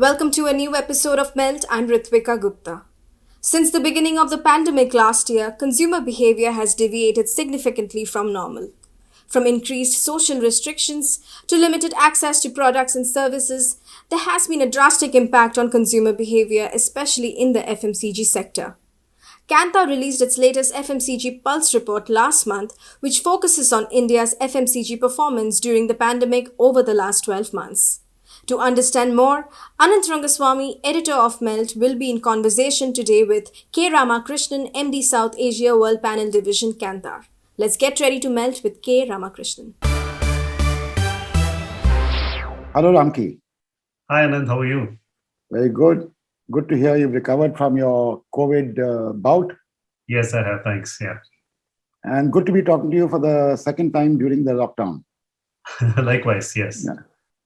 Welcome to a new episode of Melt. I'm Ritvika Gupta. Since the beginning of the pandemic last year, consumer behavior has deviated significantly from normal. From increased social restrictions to limited access to products and services, there has been a drastic impact on consumer behavior, especially in the FMCG sector. Kantar released its latest FMCG Pulse report last month, which focuses on India's FMCG performance during the pandemic over the last 12 months. To understand more, Anant Rangaswami, editor of Melt, will be in conversation today with K Ramakrishnan, MD South Asia Worldpanel Division, Kantar. Let's get ready to melt with K Ramakrishnan. Hello, Ramki. Hi, Anand. How are you? Very good. Good to hear you've recovered from your COVID bout. Yes, I have. Thanks. Yeah. And good to be talking to you for the second time during the lockdown. Likewise, yes. Yeah.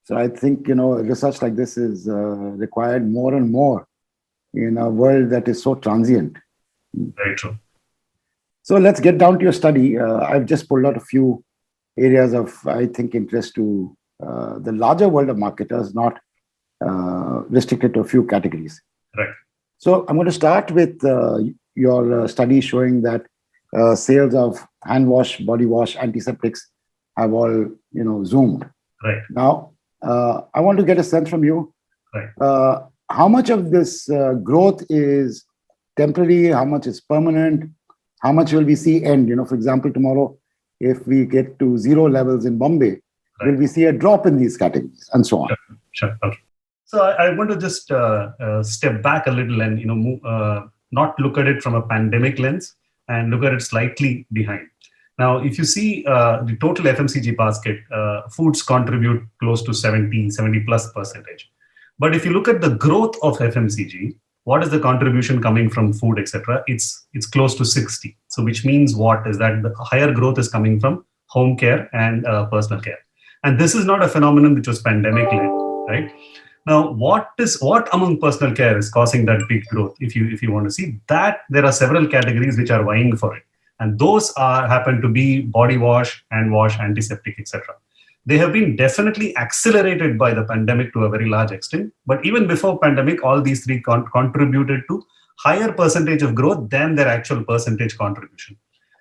So I think, research like this is required more and more in a world that is so transient. Very true. So let's get down to your study. I've just pulled out a few areas of, I think, interest to the larger world of marketers, not restricted to a few categories. Right. So I'm going to start with your study showing that sales of hand wash, body wash, antiseptics have all, zoomed. Right. Now, I want to get a sense from you. Right. How much of this growth is temporary? How much is permanent? How much will we see end? For example, tomorrow, if we get to zero levels in Bombay, right, will we see a drop in these categories and so on? Sure. Okay. So I want to just step back a little and not look at it from a pandemic lens and look at it slightly behind. Now, if you see the total FMCG basket, foods contribute close to 70 plus percentage. But if you look at the growth of FMCG, what is the contribution coming from food, etc.? It's close to 60. So which means what is that the higher growth is coming from home care and personal care. And this is not a phenomenon which was pandemic led, right? Now, what among personal care is causing that big growth? If you want to see that, there are several categories which are vying for it. And those happen to be body wash, hand wash, antiseptic, etc. They have been definitely accelerated by the pandemic to a very large extent. But even before pandemic, all these three contributed to higher percentage of growth than their actual percentage contribution.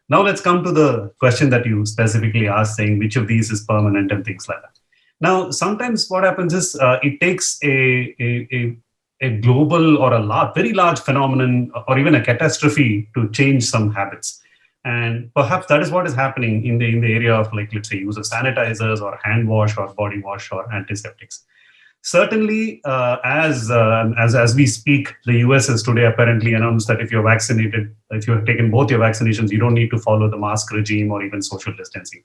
Now let's come to the question that you specifically asked, saying which of these is permanent and things like that. Now, sometimes what happens is it takes a global or a very large phenomenon or even a catastrophe to change some habits. And perhaps that is what is happening in the area of, like, let's say, use of sanitizers or hand wash or body wash or antiseptics. Certainly, as we speak, the US has today apparently announced that if you're vaccinated, if you have taken both your vaccinations, you don't need to follow the mask regime or even social distancing.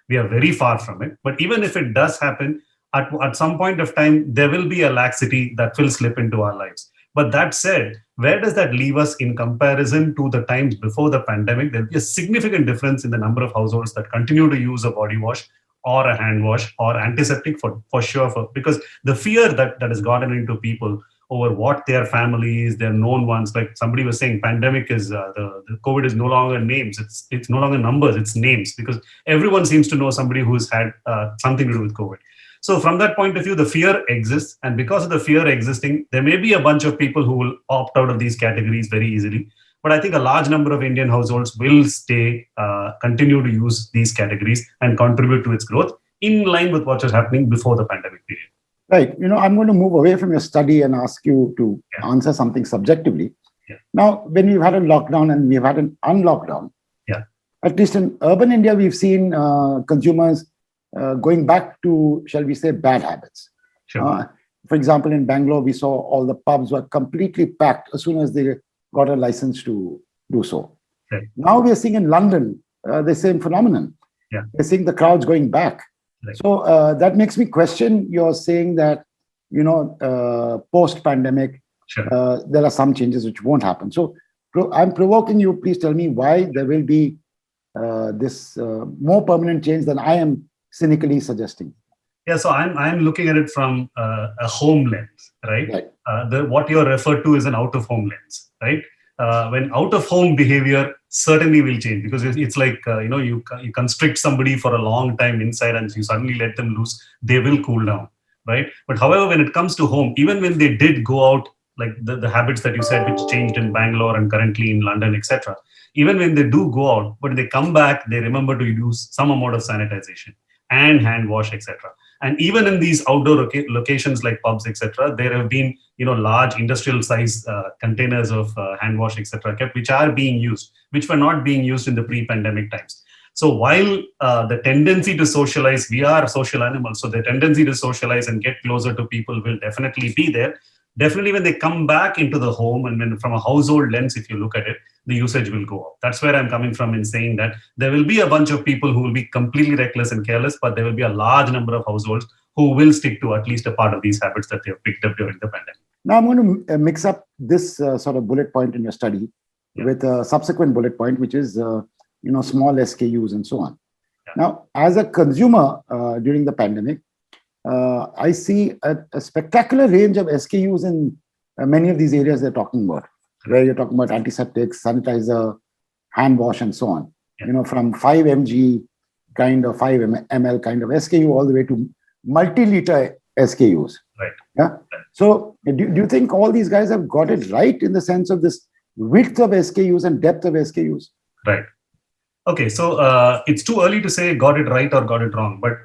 We are very far from it. But even if it does happen, at some point of time, there will be a laxity that will slip into our lives. But that said, where does that leave us in comparison to the times before the pandemic? There'll be a significant difference in the number of households that continue to use a body wash or a hand wash or antiseptic for sure. Because the fear that has gotten into people over what their families, their known ones, like somebody was saying, pandemic is the COVID is no longer names. It's no longer numbers, it's names, because everyone seems to know somebody who's had something to do with COVID. So from that point of view, the fear exists. And because of the fear existing, there may be a bunch of people who will opt out of these categories very easily. But I think a large number of Indian households will continue to use these categories and contribute to its growth in line with what was happening before the pandemic period. Right. I'm going to move away from your study and ask you to answer something subjectively. Yeah. Now, when we've had a lockdown and we've had an unlockdown, at least in urban India, we've seen consumers going back to, shall we say, bad habits. Sure. For example, in Bangalore, we saw all the pubs were completely packed as soon as they got a license to do so. Right. Now we are seeing in London the same phenomenon. Yeah. We're seeing the crowds going back. Right. So that makes me question, you're saying that, post-pandemic, sure, there are some changes which won't happen. So I'm provoking you, please tell me why there will be this more permanent change than I am cynically suggesting. Yeah, so I'm looking at it from a home lens, right? What you're referred to is an out-of-home lens, right? When out-of-home behavior certainly will change, because it's like, you constrict somebody for a long time inside and you suddenly let them loose, they will cool down. right? But however, when it comes to home, even when they did go out, like the habits that you said, which changed in Bangalore and currently in London, etc. Even when they do go out, but they come back, they remember to use some amount of sanitization and hand wash, etc. And even in these outdoor locations like pubs, etc., there have been large industrial size containers of hand wash, etc., kept, which are being used, which were not being used in the pre-pandemic times. So while the tendency to socialize, we are social animals, so the tendency to socialize and get closer to people will definitely be there. Definitely when they come back into the home, and when from a household lens, if you look at it, the usage will go up. That's where I'm coming from in saying that there will be a bunch of people who will be completely reckless and careless, but there will be a large number of households who will stick to at least a part of these habits that they have picked up during the pandemic. Now I'm going to mix up this sort of bullet point in your study with a subsequent bullet point, which is small SKUs and so on. Yeah. Now, as a consumer during the pandemic, I see a spectacular range of SKUs in many of these areas they're talking about, where you're talking about antiseptics, sanitizer, hand wash, and so on. Yeah. From 5 mg kind of 5 ml kind of SKU all the way to multi-liter SKUs. Right. Yeah. Right. So do you think all these guys have got it right in the sense of this width of SKUs and depth of SKUs? Right. Okay, so it's too early to say got it right or got it wrong, but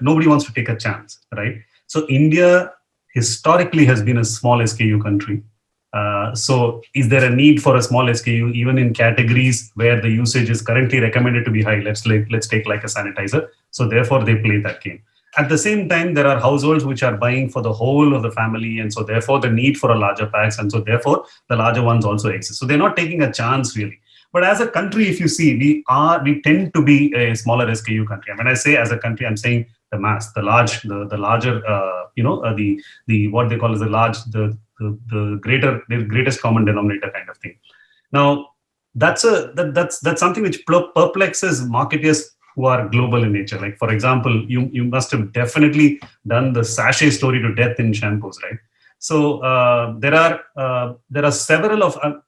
nobody wants to take a chance, right? So India historically has been a small SKU country. So is there a need for a small SKU even in categories where the usage is currently recommended to be high? Let's take like a sanitizer. So therefore they play that game. At the same time, there are households which are buying for the whole of the family, and so therefore the need for a larger packs, and so therefore the larger ones also exist. So they're not taking a chance really. But as a country, if you see, we tend to be a smaller SKU country. And when I say as a country, I'm saying the mass, the larger, what they call as the greatest common denominator kind of thing. Now, that's something which perplexes marketers who are global in nature. Like, for example, you must have definitely done the sachet story to death in shampoos, right? So there are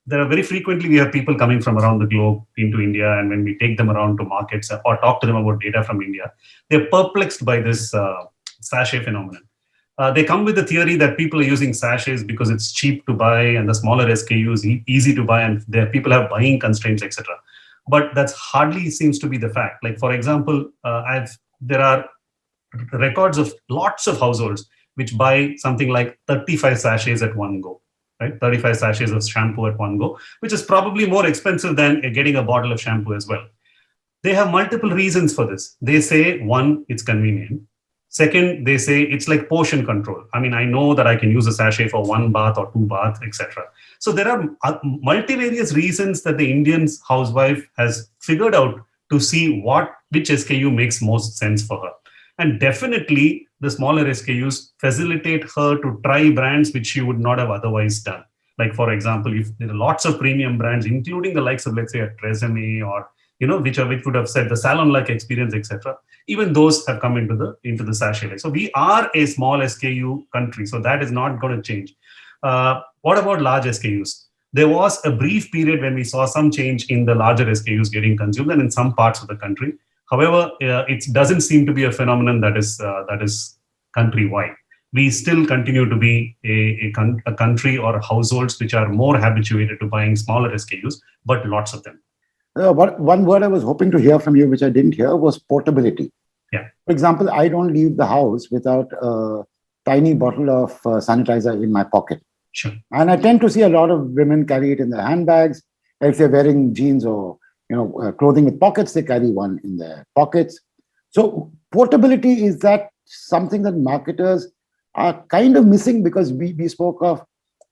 very frequently we have people coming from around the globe into India, and when we take them around to markets or talk to them about data from India, they're perplexed by this sachet phenomenon. They come with the theory that people are using sachets because it's cheap to buy and the smaller SKUs easy to buy, and people have buying constraints, etc. But that's hardly seems to be the fact. Like, for example, there are records of lots of households which buy something like 35 sachets at one go, right? 35 sachets of shampoo at one go, which is probably more expensive than getting a bottle of shampoo as well. They have multiple reasons for this. They say, one, it's convenient. Second, they say it's like portion control. I mean, I know that I can use a sachet for 1 bath or 2 baths, etc. So there are multivarious reasons that the Indian housewife has figured out to see which SKU makes most sense for her. And definitely, the smaller SKUs facilitate her to try brands which she would not have otherwise done. Like, for example, if there are lots of premium brands, including the likes of, let's say, a Tresemme or which would have said the salon-like experience, etc. Even those have come into the sachet. So we are a small SKU country, so that is not going to change. What about large SKUs? There was a brief period when we saw some change in the larger SKUs getting consumed, and in some parts of the country. However, it doesn't seem to be a phenomenon that is countrywide. We still continue to be a country or households which are more habituated to buying smaller SKUs, but lots of them. One word I was hoping to hear from you, which I didn't hear, was portability. Yeah. For example, I don't leave the house without a tiny bottle of sanitizer in my pocket. Sure. And I tend to see a lot of women carry it in their handbags. If they're wearing jeans or clothing with pockets, they carry one in their pockets. So portability, is that something that marketers are kind of missing? Because we spoke of,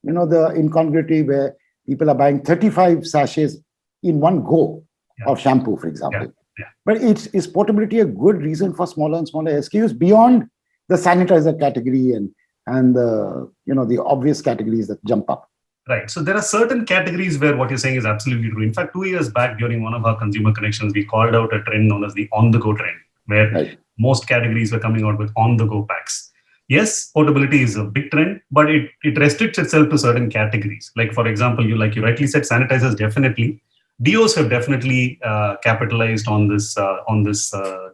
the incongruity where people are buying 35 sachets in one go of shampoo, for example. Yeah. But is portability a good reason for smaller and smaller SKUs beyond the sanitizer category and the obvious categories that jump up? Right. So there are certain categories where what you're saying is absolutely true. In fact, 2 years back during one of our consumer connections, we called out a trend known as the on-the-go trend, where most categories were coming out with on-the-go packs. Yes, portability is a big trend, but it restricts itself to certain categories. Like, for example, you rightly said, sanitizers definitely. DOs have definitely capitalized on this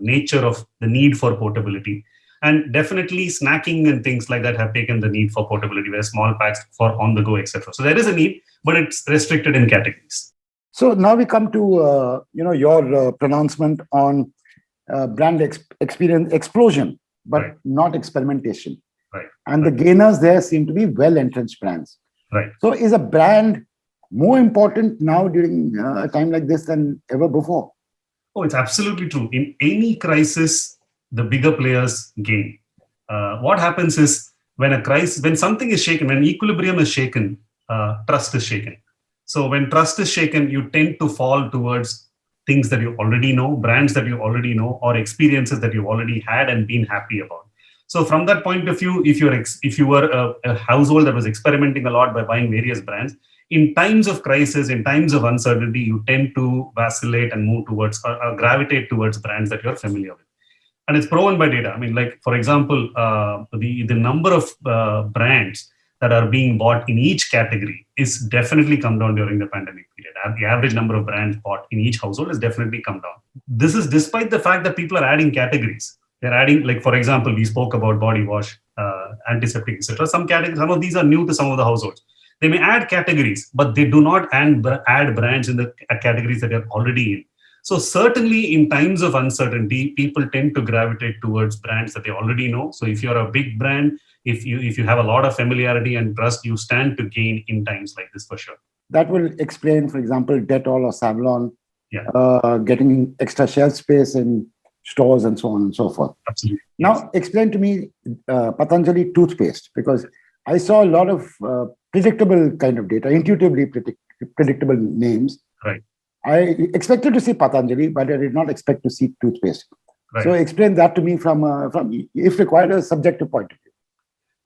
nature of the need for portability. And definitely snacking and things like that have taken the need for portability, where small packs for on the go, etc. So there is a need, but it's restricted in categories. So now we come to your pronouncement on brand experience explosion, but Right. not experimentation. Right. And the gainers there seem to be well-entrenched brands. Right. So is a brand more important now during a time like this than ever before? Oh, it's absolutely true. In any crisis, the bigger players gain. What happens is when something is shaken, when equilibrium is shaken, trust is shaken. So when trust is shaken, you tend to fall towards things that you already know, brands that you already know, or experiences that you've already had and been happy about. So from that point of view, if you were a household that was experimenting a lot by buying various brands, in times of crisis, in times of uncertainty, you tend to vacillate and move towards or gravitate towards brands that you're familiar with. And it's proven by data. I mean, like, for example, the number of brands that are being bought in each category is definitely come down during the pandemic period. The average number of brands bought in each household has definitely come down. This is despite the fact that people are adding categories. They're adding, like, for example, we spoke about body wash, antiseptic, etc. Some of these are new to some of the households. They may add categories, but they do not add brands in the categories that they're already in. So certainly in times of uncertainty, people tend to gravitate towards brands that they already know. So if you're a big brand, if you have a lot of familiarity and trust, you stand to gain in times like this for sure. That will explain, for example, Dettol or Savlon getting extra shelf space in stores and so on and so forth. Absolutely. Now, explain to me Patanjali Toothpaste, because I saw a lot of predictable kind of data, intuitively predictable names. Right. I expected to see Patanjali, but I did not expect to see toothpaste. Right. So explain that to me from if required, a subjective point of view.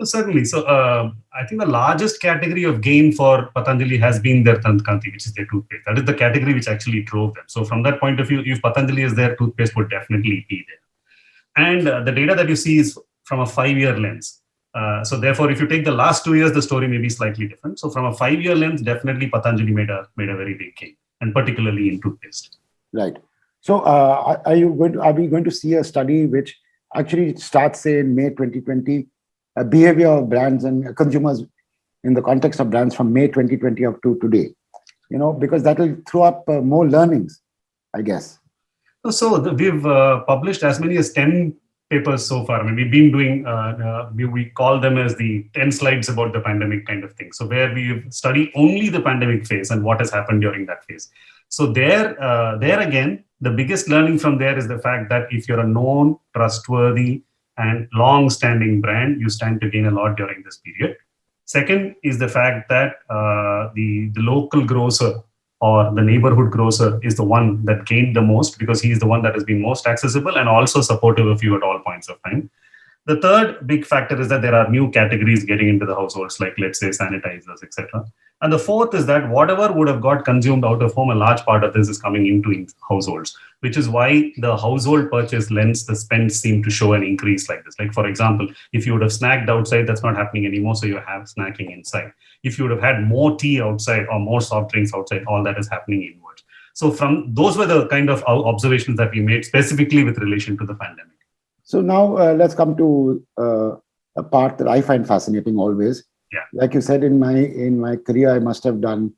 Certainly. So I think the largest category of gain for Patanjali has been their Tankanti, which is their toothpaste. That is the category which actually drove them. So from that point of view, if Patanjali is there, toothpaste would definitely be there. And the data that you see is from a 5-year lens. So therefore, if you take the last 2 years, the story may be slightly different. So from a 5-year lens, definitely Patanjali made a very big gain, and particularly in toothpaste. Right. So are we going to see a study which actually starts, say, in May 2020, behavior of brands and consumers in the context of brands from May 2020 up to today? Because that will throw up more learnings, I guess. So we've published as many as 10 papers so far. I mean, we've been doing, we call them as the 10 slides about the pandemic kind of thing. So where we study only the pandemic phase and what has happened during that phase. So there again, the biggest learning from there is the fact that if you're a known, trustworthy, and long-standing brand, you stand to gain a lot during this period. Second is the fact that the local grocer or the neighborhood grocer is the one that gained the most, because he is the one that has been most accessible and also supportive of you at all points of time. The third big factor is that there are new categories getting into the households, like, let's say, sanitizers, etc. And the fourth is that whatever would have got consumed out of home, a large part of this is coming into households, which is why the household purchase lens, the spends seem to show an increase like this. Like, for example, if you would have snacked outside, that's not happening anymore, so you have snacking inside. If you would have had more tea outside or more soft drinks outside, all that is happening inwards. So those were the kind of observations that we made specifically with relation to the pandemic. So now let's come to a part that I find fascinating always. Yeah. Like you said, in my career, I must have done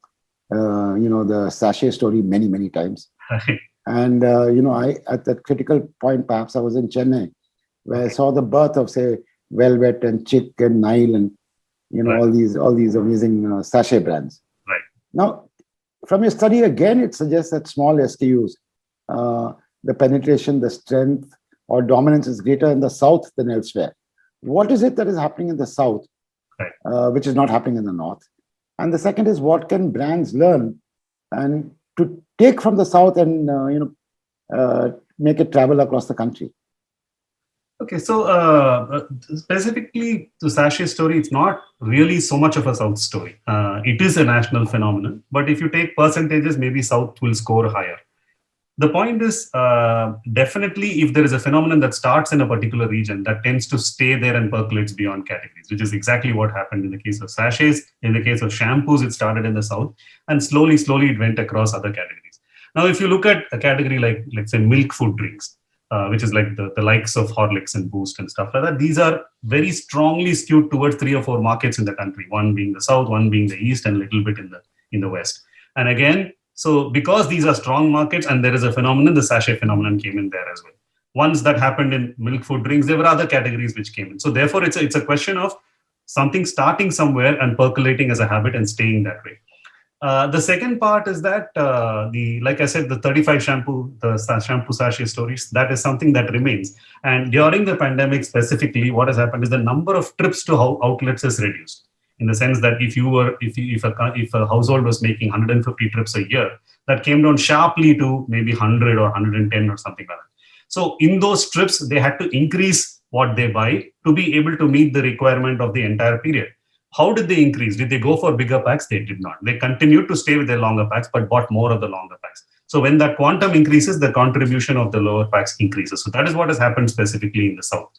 the sachet story many times. Right. And I, at that critical point, perhaps I was in Chennai, where I saw the birth of, say, Velvet and Chick and Nile and Right. all these amazing sachet brands. Right. Now, from your study again, it suggests that small SKUs, the penetration, the strength, or dominance is greater in the South than elsewhere. What is it that is happening in the South, Right. which is not happening in the North? And the second is, what can brands learn and to take from the South and make it travel across the country? Okay, so specifically to sachet story, it's not really so much of a South story. It is a national phenomenon, but if you take percentages, maybe South will score higher. The point is, definitely, if there is a phenomenon that starts in a particular region, that tends to stay there and percolates beyond categories, which is exactly what happened in the case of sachets. In the case of shampoos, it started in the South, and slowly it went across other categories. Now, if you look at a category like, let's say, milk food drinks, which is like the likes of Horlicks and Boost and stuff like that. These are very strongly skewed towards 3 or 4 markets in the country, one being the south, one being the east, and a little bit in the west. And again, so because these are strong markets and there is a phenomenon, the sachet phenomenon came in there as well. Once that happened in milk food drinks, there were other categories which came in. So therefore, it's a question of something starting somewhere and percolating as a habit and staying that way. The second part is that like I said, the 35 shampoo sachet stories, that is something that remains. And during the pandemic specifically, what has happened is the number of trips to outlets is reduced. In the sense that if a household was making 150 trips a year, that came down sharply to maybe 100 or 110 or something like that. So in those trips, they had to increase what they buy to be able to meet the requirement of the entire period. How did they increase? Did they go for bigger packs? They did not. They continued to stay with their longer packs, but bought more of the longer packs. So when that quantum increases, the contribution of the lower packs increases. So that is what has happened specifically in the south.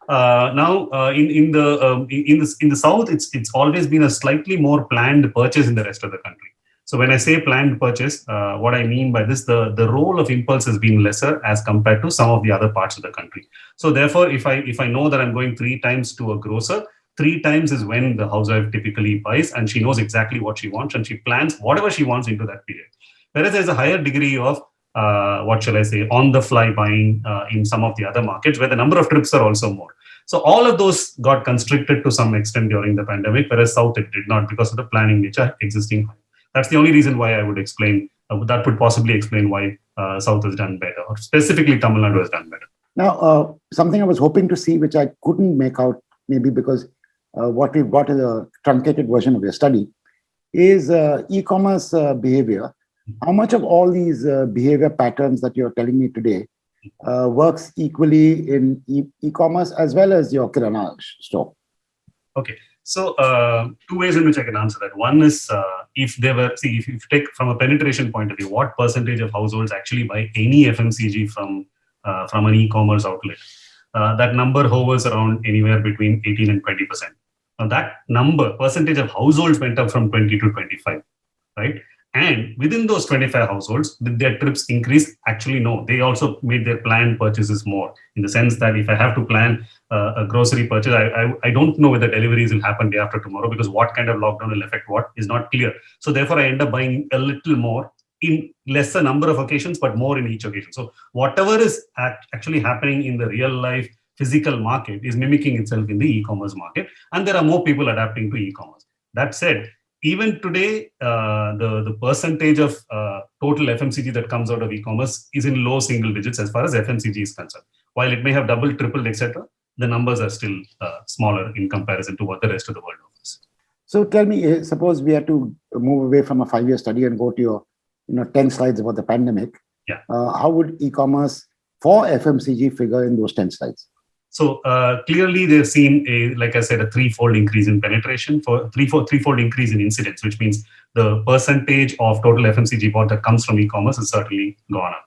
In the south, it's always been a slightly more planned purchase in the rest of the country. So when I say planned purchase, what I mean by this, the role of impulse has been lesser as compared to some of the other parts of the country. So therefore, if I know that I'm going 3 times to a grocer, 3 times is when the housewife typically buys, and she knows exactly what she wants and she plans whatever she wants into that period. Whereas there's a higher degree of on the fly buying in some of the other markets where the number of trips are also more. So all of those got constricted to some extent during the pandemic, whereas south it did not because of the planning nature existing. That's the only reason why I would explain, that would possibly explain why south has done better, or specifically Tamil Nadu has done better. Now, something I was hoping to see, which I couldn't make out, maybe because what we've got is a truncated version of your study, is e-commerce behavior. How much of all these behavior patterns that you're telling me today works equally in e-commerce as well as your Kirana store? Okay. So 2 ways in which I can answer that. One is if you take from a penetration point of view, what percentage of households actually buy any FMCG from an e-commerce outlet? That number hovers around anywhere between 18 and 20%. Now that percentage of households went up from 20 to 25, right? And within those 25 households, did their trips increase? Actually, no. They also made their planned purchases more, in the sense that if I have to plan a grocery purchase, I don't know whether deliveries will happen day after tomorrow, because what kind of lockdown will affect what is not clear. So therefore, I end up buying a little more in lesser number of occasions, but more in each occasion. So whatever is actually happening in the real life physical market is mimicking itself in the e-commerce market. And there are more people adapting to e-commerce. That said, even today, the percentage of total FMCG that comes out of e-commerce is in low single digits as far as FMCG is concerned. While it may have doubled, tripled, etc., the numbers are still smaller in comparison to what the rest of the world offers. So tell me, suppose we had to move away from a 5-year study and go to your 10 slides about the pandemic. Yeah. How would e-commerce for FMCG figure in those 10 slides? So clearly, they've seen like I said, a 3-fold increase in penetration, for threefold increase in incidence, which means the percentage of total FMCG bought that comes from e-commerce has certainly gone up.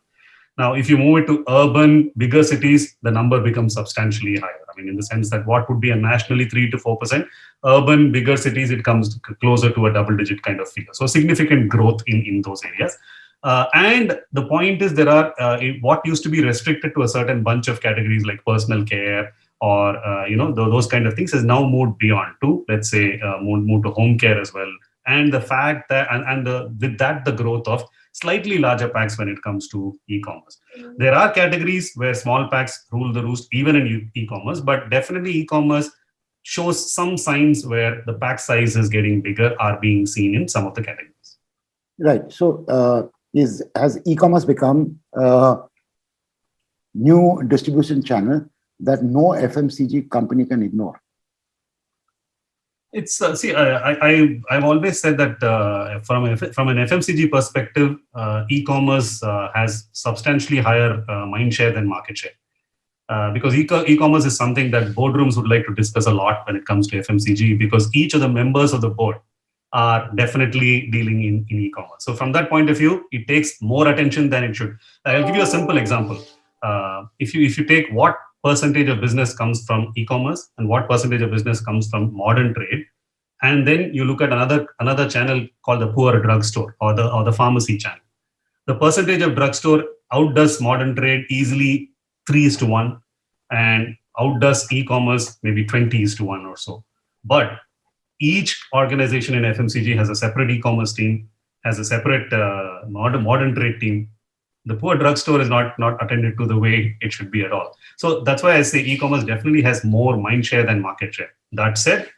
Now, if you move it to urban, bigger cities, the number becomes substantially higher. I mean, in the sense that what would be a nationally 3 to 4%, urban, bigger cities, it comes closer to a double-digit kind of figure. So significant growth in those areas. And the point is, there are what used to be restricted to a certain bunch of categories like personal care or those kind of things has now moved beyond to, let's say, move to home care as well. And the fact that with that the growth of slightly larger packs when it comes to e-commerce. There are categories where small packs rule the roost even in e-commerce, but definitely e-commerce shows some signs where the pack size is getting bigger are being seen in some of the categories. Right. So has e-commerce become a new distribution channel that no FMCG company can ignore? It's I've always said that from an FMCG perspective, e-commerce has substantially higher mind share than market share. Because e-commerce is something that boardrooms would like to discuss a lot when it comes to FMCG, because each of the members of the board are definitely dealing in e-commerce. So from that point of view, it takes more attention than it should. I'll give you a simple example. If you take what percentage of business comes from e-commerce and what percentage of business comes from modern trade, and then you look at another channel called the poor drugstore or the pharmacy channel, the percentage of drugstore outdoes modern trade easily 3:1, and outdoes e-commerce maybe 20:1 or so. But each organization in FMCG has a separate e-commerce team, has a separate modern trade team. The poor drugstore is not attended to the way it should be at all. So that's why I say e-commerce definitely has more mind share than market share. That said,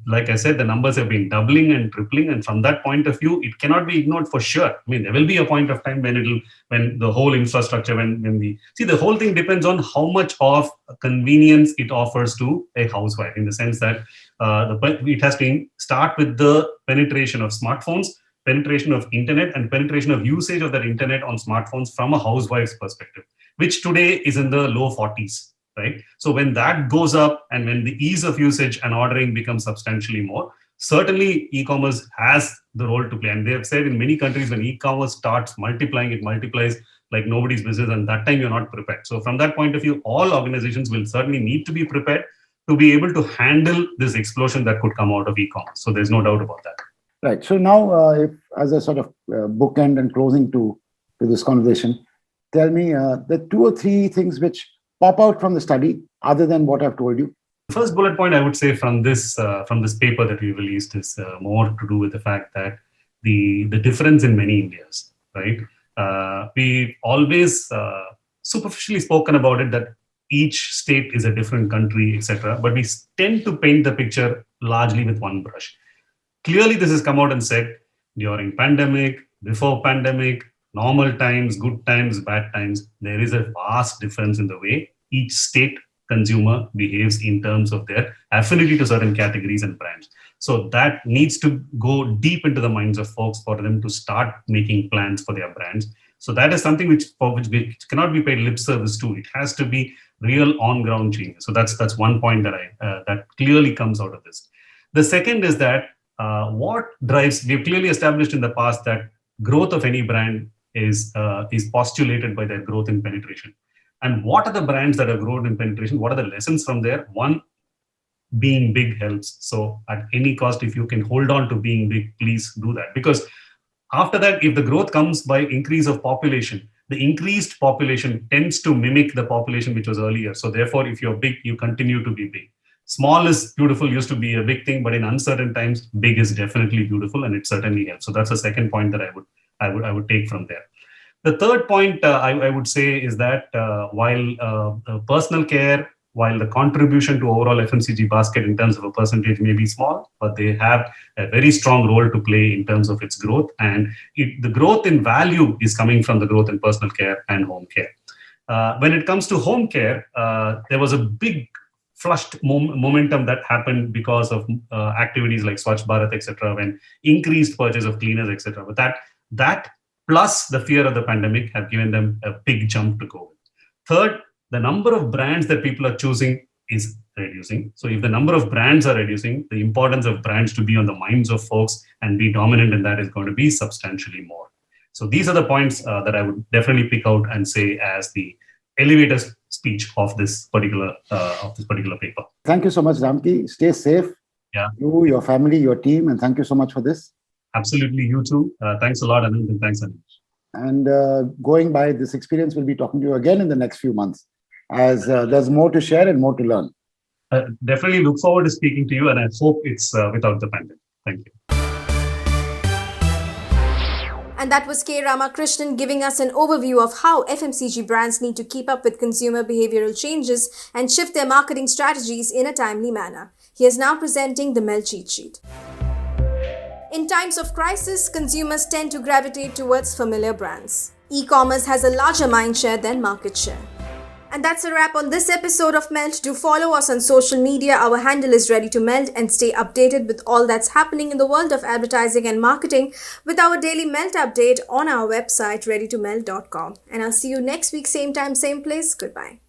like I said, the numbers have been doubling and tripling, and from that point of view, it cannot be ignored for sure. I mean, there will be a point of time when the whole infrastructure, the whole thing depends on how much of convenience it offers to a housewife, in the sense that it has to start with the penetration of smartphones, penetration of internet, and penetration of usage of that internet on smartphones from a housewife's perspective, which today is in the low 40s. Right. So when that goes up and when the ease of usage and ordering becomes substantially more, certainly e-commerce has the role to play. And they have said in many countries, when e-commerce starts multiplying, it multiplies like nobody's business, and that time you're not prepared. So from that point of view, all organizations will certainly need to be prepared to be able to handle this explosion that could come out of e-commerce. So there's no doubt about that. Right. So now, if as a sort of bookend and closing to this conversation, tell me the 2 or 3 things which pop out from the study other than what I've told you. The first bullet point I would say from this paper that we released is more to do with the fact that the difference in many Indias, right? We've always superficially spoken about it, that each state is a different country, etc. But we tend to paint the picture largely with one brush. Clearly, this has come out and said during pandemic, before pandemic, normal times, good times, bad times, there is a vast difference in the way each state consumer behaves in terms of their affinity to certain categories and brands. So that needs to go deep into the minds of folks for them to start making plans for their brands. So that is something which cannot be paid lip service to. It has to be real on-ground changes. So that's one point that clearly comes out of this. The second is that we've clearly established in the past that growth of any brand is postulated by their growth in penetration. And what are the brands that have grown in penetration? What are the lessons from there? One, being big helps. So at any cost, if you can hold on to being big, please do that. Because after that, if the growth comes by increase of population, the increased population tends to mimic the population which was earlier. So therefore, if you're big, you continue to be big. Small is beautiful used to be a big thing, but in uncertain times, big is definitely beautiful, and it certainly helps. So that's the second point that I would take from there. The third point I would say is that while personal care, while the contribution to overall FMCG basket in terms of a percentage may be small, but they have a very strong role to play in terms of its growth. And the growth in value is coming from the growth in personal care and home care. When it comes to home care, there was a big flushed momentum that happened because of activities like Swachh Bharat, etc., when increased purchase of cleaners, etc. But that plus the fear of the pandemic have given them a big jump to go with. Third, the number of brands that people are choosing is reducing. So if the number of brands are reducing, the importance of brands to be on the minds of folks and be dominant in that is going to be substantially more. So these are the points that I would definitely pick out and say as the elevator speech of this particular paper. Thank you so much, Ramki. Stay safe. Yeah. You, your family, your team, and thank you so much for this. Absolutely, you too. Thanks a lot, Anant, and thanks, Anish. And going by this experience, we'll be talking to you again in the next few months, as there's more to share and more to learn. Definitely look forward to speaking to you, and I hope it's without the pandemic. Thank you. And that was K Ramakrishnan giving us an overview of how FMCG brands need to keep up with consumer behavioral changes and shift their marketing strategies in a timely manner. He is now presenting the MEL cheat sheet. In times of crisis, consumers tend to gravitate towards familiar brands. E-commerce has a larger mind share than market share. And that's a wrap on this episode of Melt. Do follow us on social media. Our handle is Ready to Melt, and stay updated with all that's happening in the world of advertising and marketing with our daily Melt update on our website readytomelt.com. And I'll see you next week, same time, same place. Goodbye.